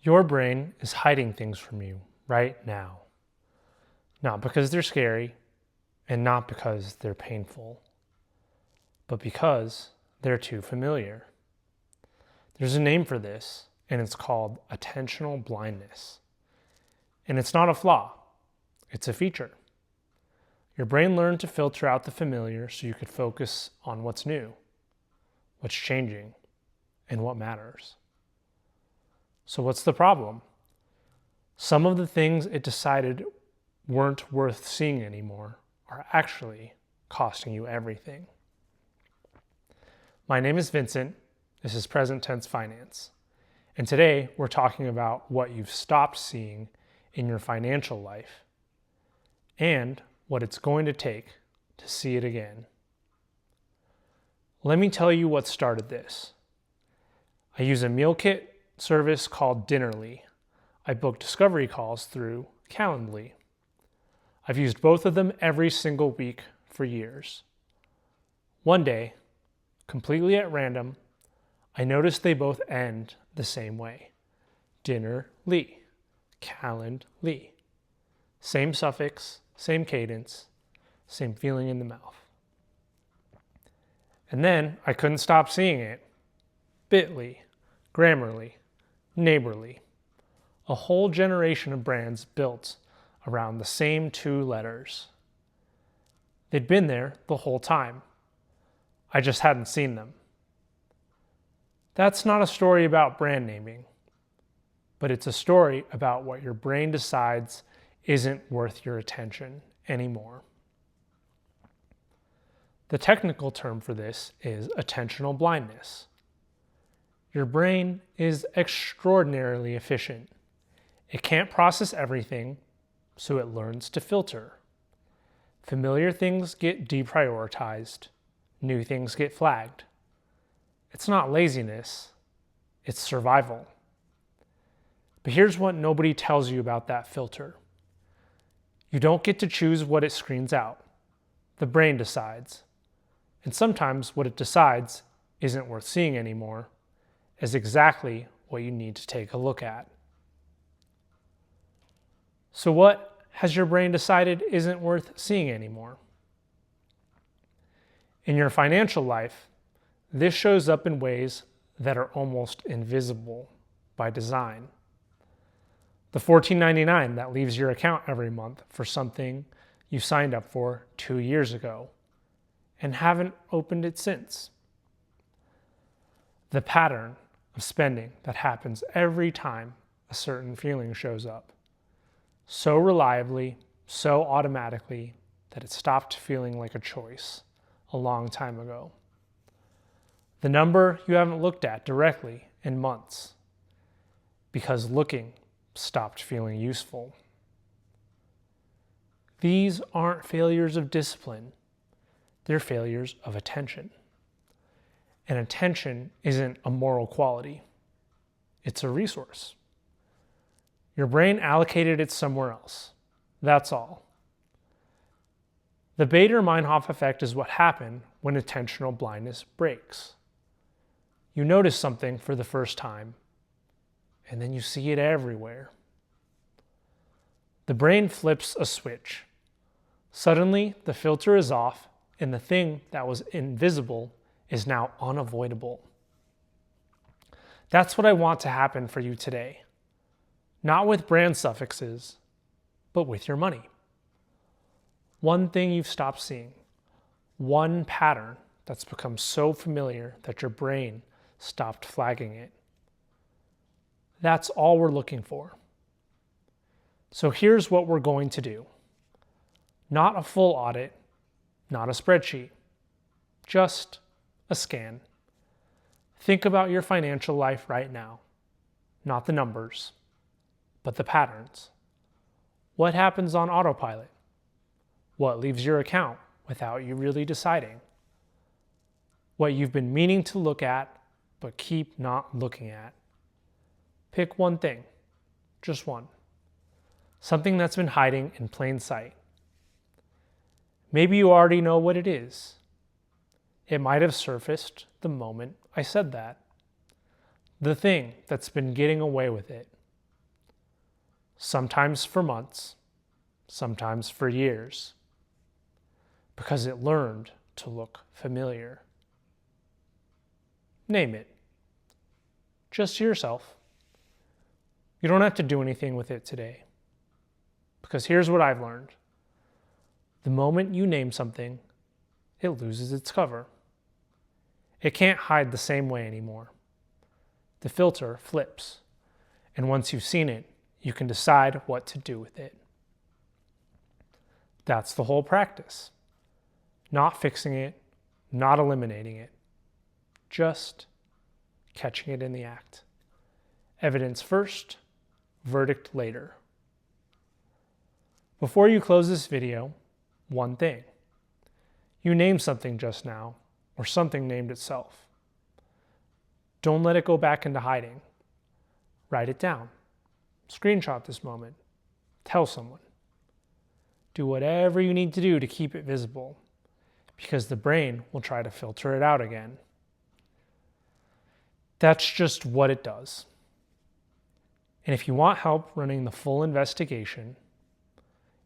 Your brain is hiding things from you right now. Not because they're scary and not because they're painful, but because they're too familiar. There's a name for this, and it's called attentional blindness. And it's not a flaw, it's a feature. Your brain learned to filter out the familiar so you could focus on what's new, what's changing, and what matters. So what's the problem? Some of the things it decided weren't worth seeing anymore are actually costing you everything. My name is Vincent. This is Present Tense Finance. And today we're talking about what you've stopped seeing in your financial life and what it's going to take to see it again. Let me tell you what started this. I use a meal kit service called Dinnerly. I book discovery calls through Calendly. I've used both of them every single week for years. One day, completely at random, I noticed they both end the same way. Dinnerly, Calendly. Same suffix, same cadence, same feeling in the mouth. And then I couldn't stop seeing it. Bitly, Grammarly, Neighborly. A whole generation of brands built around the same two letters. They'd been there the whole time. I just hadn't seen them. That's not a story about brand naming, but it's a story about what your brain decides isn't worth your attention anymore. The technical term for this is attentional blindness. Your brain is extraordinarily efficient. It can't process everything, so it learns to filter. Familiar things get deprioritized. New things get flagged. It's not laziness, it's survival. But here's what nobody tells you about that filter. You don't get to choose what it screens out. The brain decides. And sometimes what it decides isn't worth seeing anymore, is exactly what you need to take a look at. So what has your brain decided isn't worth seeing anymore? In your financial life, this shows up in ways that are almost invisible by design. The $14.99 that leaves your account every month for something you signed up for 2 years ago and haven't opened it since. The pattern of spending that happens every time a certain feeling shows up. So reliably, so automatically that it stopped feeling like a choice a long time ago. The number you haven't looked at directly in months because looking stopped feeling useful. These aren't failures of discipline. They're failures of attention. And attention isn't a moral quality. It's a resource. Your brain allocated it somewhere else. That's all. The Bader-Meinhof effect is what happened when attentional blindness breaks. You notice something for the first time, and then you see it everywhere. The brain flips a switch. Suddenly, the filter is off, and the thing that was invisible is now unavoidable. That's what I want to happen for you today. Not with brand suffixes, but with your money. One thing you've stopped seeing. One pattern that's become so familiar that your brain stopped flagging it. That's all we're looking for. So here's what we're going to do. Not a full audit, not a spreadsheet, just a scan. Think about your financial life right now, not the numbers, but the patterns. What happens on autopilot? What leaves your account without you really deciding? What you've been meaning to look at, but keep not looking at. Pick one thing, just one. Something that's been hiding in plain sight. Maybe you already know what it is. It might have surfaced the moment I said that. The thing that's been getting away with it sometimes for months, sometimes for years, because it learned to look familiar. Name it. Just to yourself. You don't have to do anything with it today. Because here's what I've learned. The moment you name something, it loses its cover. It can't hide the same way anymore. The filter flips, and once you've seen it, you can decide what to do with it. That's the whole practice. Not fixing it, not eliminating it, just catching it in the act. Evidence first, verdict later. Before you close this video, one thing. You named something just now, or something named itself. Don't let it go back into hiding. Write it down. Screenshot this moment. Tell someone. Do whatever you need to do to keep it visible, because the brain will try to filter it out again. That's just what it does. And if you want help running the full investigation,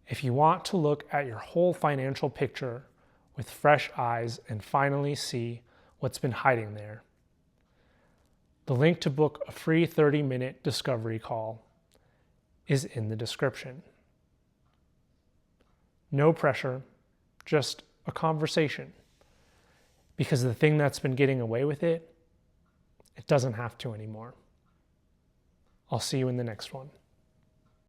if you want to look at your whole financial picture with fresh eyes and finally see what's been hiding there, the link to book a free 30-minute discovery call is in the description. No pressure, just a conversation. Because the thing that's been getting away with it, it doesn't have to anymore. I'll see you in the next one.